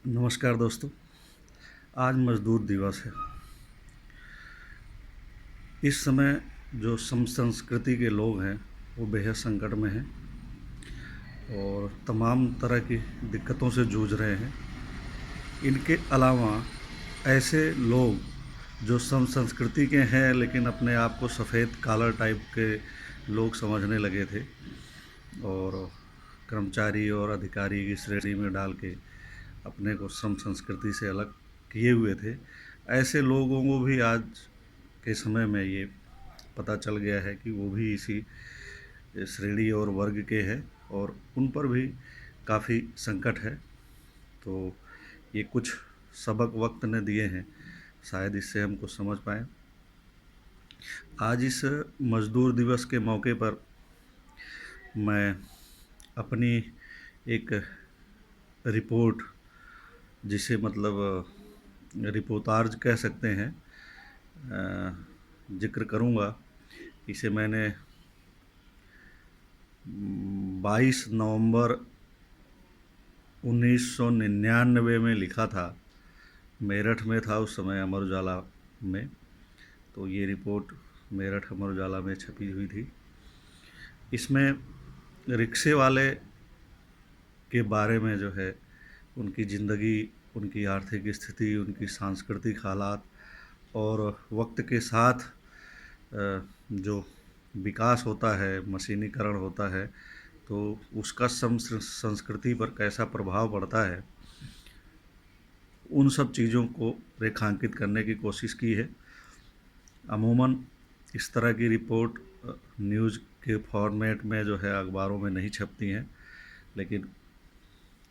नमस्कार दोस्तों। आज मज़दूर दिवस है। इस समय जो सम संस्कृति के लोग हैं वो बेहद संकट में हैं और तमाम तरह की दिक्कतों से जूझ रहे हैं। इनके अलावा ऐसे लोग जो सम संस्कृति के हैं लेकिन अपने आप को सफ़ेद कॉलर टाइप के लोग समझने लगे थे और कर्मचारी और अधिकारी की श्रेणी में डाल के अपने को श्रम संस्कृति से अलग किए हुए थे। ऐसे लोगों को भी आज के समय में ये पता चल गया है कि वो भी इसी श्रेणी और वर्ग के हैं और उन पर भी काफ़ी संकट है। तो ये कुछ सबक वक्त ने दिए हैं, शायद इससे हम कुछ समझ पाएँ। आज इस मज़दूर दिवस के मौके पर मैं अपनी एक रिपोर्ट, जिसे मतलब रिपोर्टाज कह सकते हैं, जिक्र करूँगा। इसे मैंने 22 नवंबर 1999 में लिखा था। मेरठ में था उस समय, अमर उजाला में। तो ये रिपोर्ट मेरठ अमर उजाला में छपी हुई थी। इसमें रिक्शे वाले के बारे में जो है, उनकी ज़िंदगी, उनकी आर्थिक स्थिति, उनकी सांस्कृतिक हालात और वक्त के साथ जो विकास होता है, मशीनीकरण होता है, तो उसका संस्कृति पर कैसा प्रभाव पड़ता है, उन सब चीज़ों को रेखांकित करने की कोशिश की है। अमूमन इस तरह की रिपोर्ट न्यूज़ के फॉर्मेट में जो है अखबारों में नहीं छपती हैं, लेकिन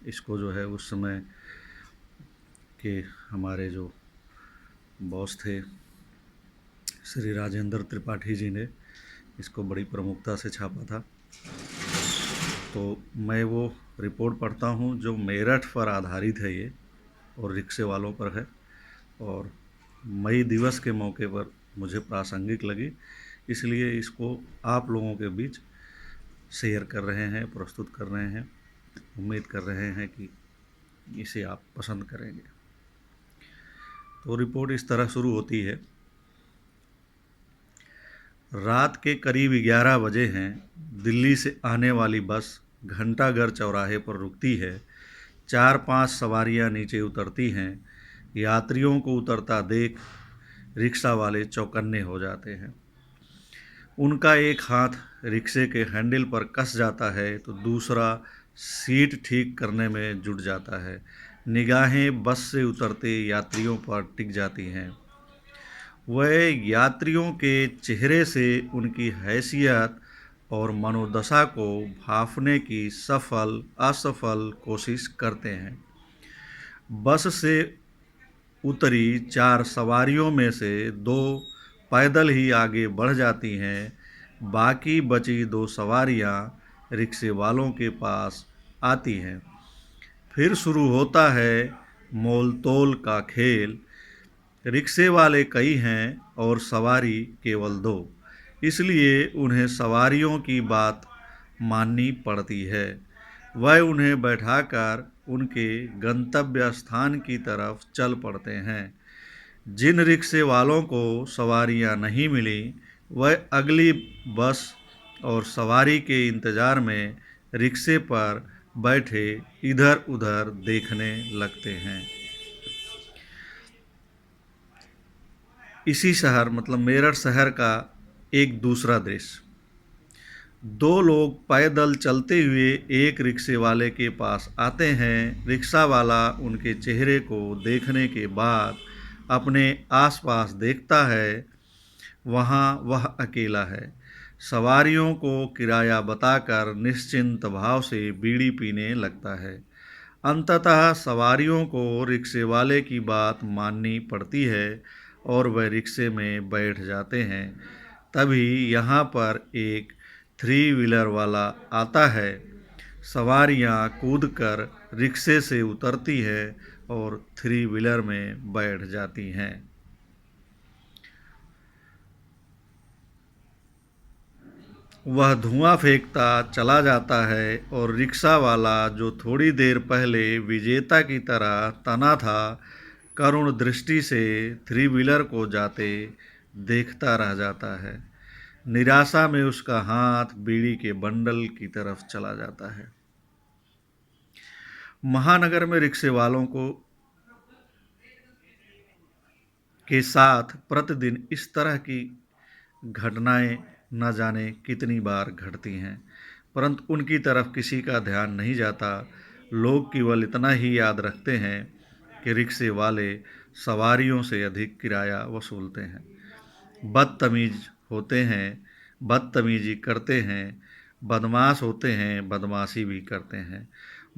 इसको जो है उस समय के हमारे जो बॉस थे श्री राजेंद्र त्रिपाठी जी ने इसको बड़ी प्रमुखता से छापा था। तो मैं वो रिपोर्ट पढ़ता हूँ जो मेरठ पर आधारित है ये, और रिक्शे वालों पर है, और मई दिवस के मौके पर मुझे प्रासंगिक लगी, इसलिए इसको आप लोगों के बीच शेयर कर रहे हैं, प्रस्तुत कर रहे हैं। उम्मीद कर रहे हैं कि इसे आप पसंद करेंगे। तो रिपोर्ट इस तरह शुरू होती है। रात के करीब 11 बजे हैं। दिल्ली से आने वाली बस घंटाघर चौराहे पर रुकती है। 4-5 सवारियां नीचे उतरती हैं। यात्रियों को उतरता देख रिक्शा वाले चौकन्ने हो जाते हैं। उनका एक हाथ रिक्शे के हैंडल पर कस जाता है तो दूसरा सीट ठीक करने में जुट जाता है। निगाहें बस से उतरते यात्रियों पर टिक जाती हैं। वह यात्रियों के चेहरे से उनकी हैसियत और मनोदशा को भांपने की सफल असफल कोशिश करते हैं। बस से उतरी 4 सवारियों में से 2 पैदल ही आगे बढ़ जाती हैं। बाकी बची 2 सवारियां रिक्शे वालों के पास आती हैं। फिर शुरू होता है मोल तोल का खेल। रिक्शे वाले कई हैं और सवारी केवल 2, इसलिए उन्हें सवारियों की बात माननी पड़ती है। वह उन्हें बैठाकर उनके गंतव्य स्थान की तरफ चल पड़ते हैं। जिन रिक्शे वालों को सवारियां नहीं मिली, वह अगली बस और सवारी के इंतज़ार में रिक्शे पर बैठे इधर उधर देखने लगते हैं। इसी शहर, मतलब मेरठ शहर का एक दूसरा दृश्य। 2 लोग पैदल चलते हुए एक रिक्शे वाले के पास आते हैं। रिक्शा वाला उनके चेहरे को देखने के बाद अपने आसपास देखता है। वहाँ वह अकेला है। सवारियों को किराया बताकर निश्चिंत भाव से बीड़ी पीने लगता है। अंततः सवारियों को रिक्शे वाले की बात माननी पड़ती है और वह रिक्शे में बैठ जाते हैं। तभी यहाँ पर एक 3 व्हीलर वाला आता है। सवारियाँ कूदकर रिक्शे से उतरती है और 3 व्हीलर में बैठ जाती हैं। वह धुआं फेंकता चला जाता है और रिक्शा वाला जो थोड़ी देर पहले विजेता की तरह तना था, करुण दृष्टि से थ्री व्हीलर को जाते देखता रह जाता है। निराशा में उसका हाथ बीड़ी के बंडल की तरफ चला जाता है। महानगर में रिक्शे वालों को के साथ प्रतिदिन इस तरह की घटनाएं न जाने कितनी बार घटती हैं, परंतु उनकी तरफ किसी का ध्यान नहीं जाता। लोग केवल इतना ही याद रखते हैं कि रिक्शे वाले सवारियों से अधिक किराया वसूलते हैं, बदतमीज होते हैं, बदतमीजी करते हैं, बदमाश होते हैं, बदमाशी भी करते हैं,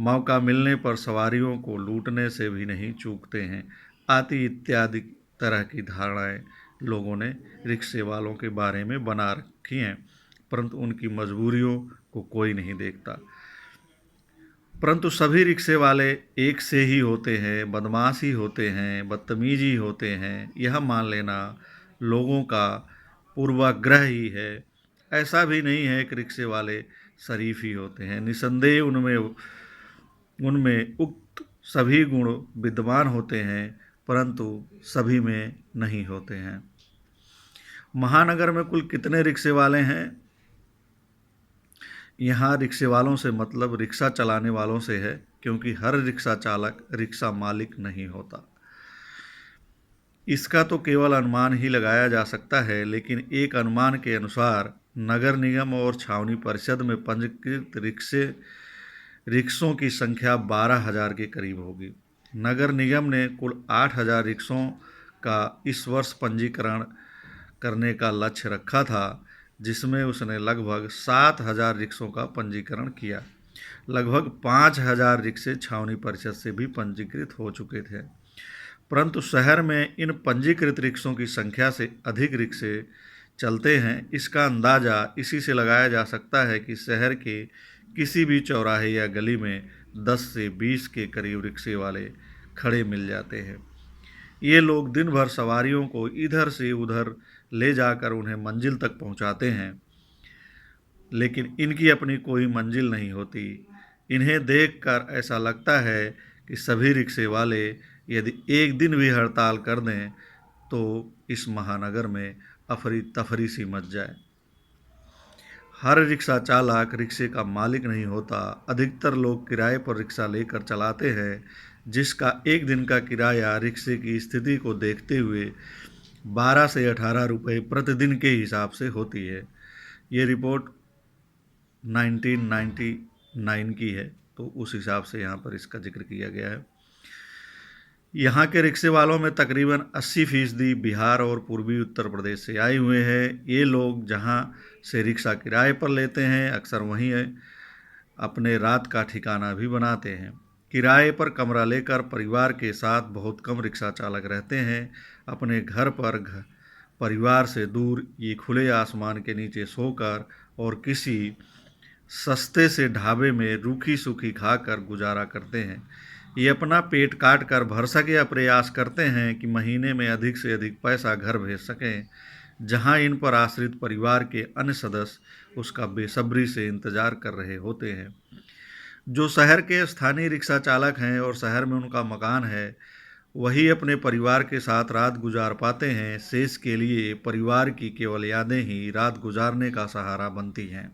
मौका मिलने पर सवारियों को लूटने से भी नहीं चूकते हैं, आदि इत्यादि तरह की धारणाएं लोगों ने रिक्शे वालों के बारे में बना रखी हैं, परंतु उनकी मजबूरियों को कोई नहीं देखता। परंतु सभी रिक्शे वाले एक से ही होते हैं, बदमाश ही होते हैं, बदतमीज ही होते हैं, यह मान लेना लोगों का पूर्वाग्रह ही है। ऐसा भी नहीं है कि रिक्शे वाले शरीफ ही होते हैं। निसंदेह उनमें उनमें उक्त सभी गुण विद्यमान होते हैं, परंतु सभी में नहीं होते हैं। महानगर में कुल कितने रिक्शे वाले हैं? यहाँ रिक्शे वालों से मतलब रिक्शा चलाने वालों से है, क्योंकि हर रिक्शा चालक रिक्शा मालिक नहीं होता। इसका तो केवल अनुमान ही लगाया जा सकता है, लेकिन एक अनुमान के अनुसार नगर निगम और छावनी परिषद में पंजीकृत रिक्शों की संख्या 12,000 के करीब होगी। नगर निगम ने कुल 8,000 रिक्शों का इस वर्ष पंजीकरण करने का लक्ष्य रखा था, जिसमें उसने लगभग 7,000 रिक्शों का पंजीकरण किया। लगभग 5,000 रिक्शे छावनी परिषद से भी पंजीकृत हो चुके थे, परंतु शहर में इन पंजीकृत रिक्शों की संख्या से अधिक रिक्शे चलते हैं। इसका अंदाज़ा इसी से लगाया जा सकता है कि शहर के किसी भी चौराहे या गली में 10 से 20 के करीब रिक्शे वाले खड़े मिल जाते हैं। ये लोग दिन भर सवारियों को इधर से उधर ले जाकर उन्हें मंजिल तक पहुंचाते हैं, लेकिन इनकी अपनी कोई मंजिल नहीं होती। इन्हें देखकर ऐसा लगता है कि सभी रिक्शे वाले यदि एक दिन भी हड़ताल कर दें तो इस महानगर में अफरी तफरी सी मच जाए। हर रिक्शा चालक रिक्शे का मालिक नहीं होता। अधिकतर लोग किराए पर रिक्शा लेकर चलाते हैं, जिसका एक दिन का किराया रिक्शे की स्थिति को देखते हुए 12 से 18 रुपये प्रतिदिन के हिसाब से होती है। ये रिपोर्ट 1999 की है, तो उस हिसाब से यहाँ पर इसका जिक्र किया गया है। यहाँ के रिक्शे वालों में तकरीबन 80% बिहार और पूर्वी उत्तर प्रदेश से आए हुए हैं। ये लोग जहाँ से रिक्शा किराए पर लेते हैं, अक्सर वहीं अपने रात का ठिकाना भी बनाते हैं। किराए पर कमरा लेकर परिवार के साथ बहुत कम रिक्शा चालक रहते हैं। अपने घर पर परिवार से दूर ये खुले आसमान के नीचे सोकर और किसी सस्ते से ढाबे में रूखी सूखी खाकर गुजारा करते हैं। ये अपना पेट काट कर भरसक या प्रयास करते हैं कि महीने में अधिक से अधिक पैसा घर भेज सकें, जहां इन पर आश्रित परिवार के अन्य सदस्य उसका बेसब्री से इंतज़ार कर रहे होते हैं। जो शहर के स्थानीय रिक्शा चालक हैं और शहर में उनका मकान है, वही अपने परिवार के साथ रात गुजार पाते हैं। शेष के लिए परिवार की केवल यादें ही रात गुजारने का सहारा बनती हैं।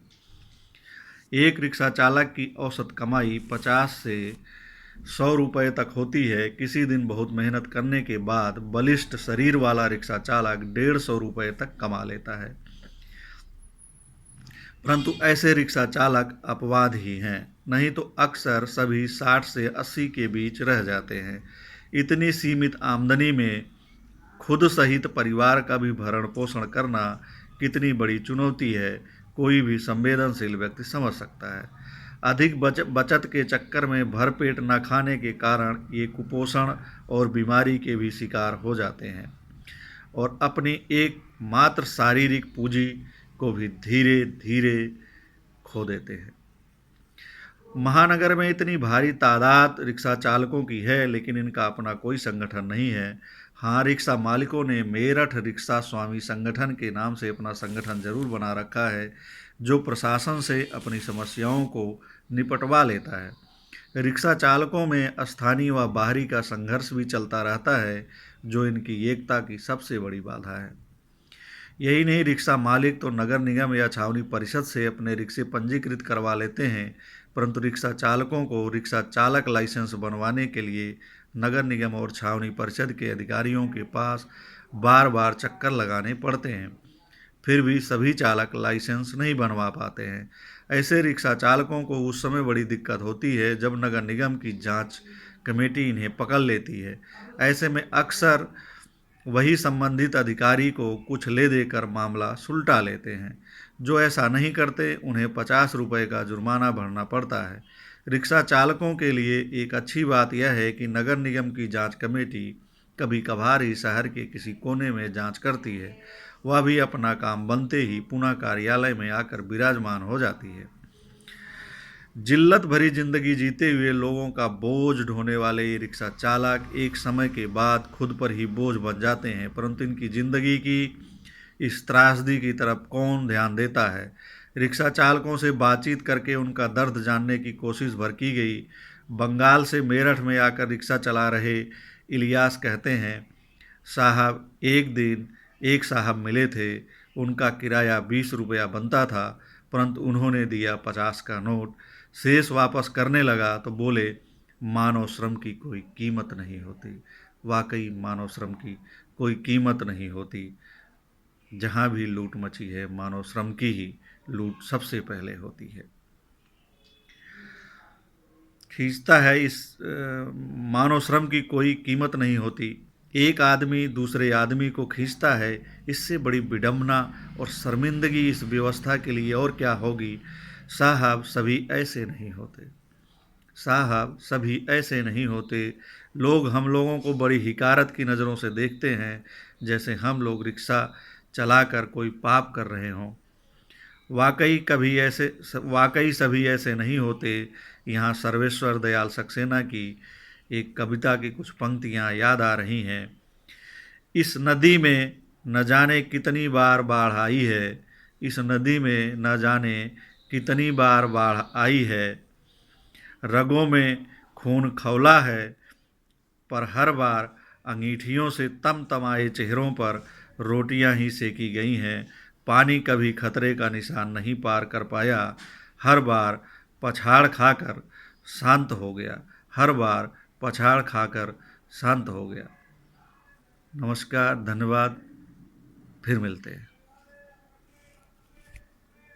एक रिक्शा चालक की औसत कमाई 50 से 100 रुपये तक होती है। किसी दिन बहुत मेहनत करने के बाद बलिष्ठ शरीर वाला रिक्शा चालक 150 रुपये तक कमा लेता है, परंतु ऐसे रिक्शा चालक अपवाद ही हैं, नहीं तो अक्सर सभी 60 से 80 के बीच रह जाते हैं। इतनी सीमित आमदनी में खुद सहित परिवार का भी भरण पोषण करना कितनी बड़ी चुनौती है, कोई भी संवेदनशील व्यक्ति समझ सकता है। अधिक बचत के चक्कर में भरपेट न खाने के कारण ये कुपोषण और बीमारी के भी शिकार हो जाते हैं और अपनी एकमात्र शारीरिक पूंजी को भी धीरे धीरे खो देते हैं। महानगर में इतनी भारी तादाद रिक्शा चालकों की है, लेकिन इनका अपना कोई संगठन नहीं है। हाँ, रिक्शा मालिकों ने मेरठ रिक्शा स्वामी संगठन के नाम से अपना संगठन जरूर बना रखा है। जो प्रशासन से अपनी समस्याओं को निपटवा लेता है। रिक्शा चालकों में स्थानीय व बाहरी का संघर्ष भी चलता रहता है, जो इनकी एकता की सबसे बड़ी बाधा है। यही नहीं, रिक्शा मालिक तो नगर निगम या छावनी परिषद से अपने रिक्शे पंजीकृत करवा लेते हैं, परंतु रिक्शा चालकों को रिक्शा चालक लाइसेंस बनवाने के लिए नगर निगम और छावनी परिषद के अधिकारियों के पास बार बार चक्कर लगाने पड़ते हैं। फिर भी सभी चालक लाइसेंस नहीं बनवा पाते हैं। ऐसे रिक्शा चालकों को उस समय बड़ी दिक्कत होती है जब नगर निगम की जांच कमेटी इन्हें पकड़ लेती है। ऐसे में अक्सर वही संबंधित अधिकारी को कुछ ले देकर मामला सुलटा लेते हैं। जो ऐसा नहीं करते उन्हें 50 रुपये का जुर्माना भरना पड़ता है। रिक्शा चालकों के लिए एक अच्छी बात यह है कि नगर निगम की जांच कमेटी कभी कभार ही शहर के किसी कोने में जांच करती है। वह भी अपना काम बनते ही पुनः कार्यालय में आकर विराजमान हो जाती है। जिल्लत भरी जिंदगी जीते हुए लोगों का बोझ ढोने वाले ये रिक्शा चालक एक समय के बाद खुद पर ही बोझ बन जाते हैं, परंतु इनकी ज़िंदगी की इस त्रासदी की तरफ कौन ध्यान देता है। रिक्शा चालकों से बातचीत करके उनका दर्द जानने की कोशिश भर की गई। बंगाल से मेरठ में आकर रिक्शा चला रहे इलियास कहते हैं, साहब एक दिन एक साहब मिले थे, उनका किराया 20 रुपया बनता था, परंतु उन्होंने दिया 50 का नोट। शेष वापस करने लगा तो बोले, मानव श्रम की कोई कीमत नहीं होती। वाकई मानव श्रम की कोई कीमत नहीं होती। जहाँ भी लूट मची है, मानव श्रम की ही लूट सबसे पहले होती है। खींचता है इस मानव श्रम की कोई कीमत नहीं होती। एक आदमी दूसरे आदमी को खींचता है, इससे बड़ी विडंबना और शर्मिंदगी इस व्यवस्था के लिए और क्या होगी। साहब सभी ऐसे नहीं होते। साहब सभी ऐसे नहीं होते। लोग हम लोगों को बड़ी हिकारत की नज़रों से देखते हैं, जैसे हम लोग रिक्शा चलाकर कोई पाप कर रहे हों। वाकई सभी ऐसे नहीं होते। यहाँ सर्वेश्वर दयाल सक्सेना की एक कविता की कुछ पंक्तियाँ याद आ रही हैं। इस नदी में न जाने कितनी बार बाढ़ आई है, इस नदी में न जाने कितनी बार बाढ़ आई है। रगों में खून खौला है, पर हर बार अंगीठियों से तमतमाए चेहरों पर रोटियां ही सेकी गई हैं। पानी कभी खतरे का निशान नहीं पार कर पाया, हर बार पछाड़ खाकर शांत हो गया। हर बार पछाड़ खाकर शांत हो गया। नमस्कार, धन्यवाद, फिर मिलते हैं।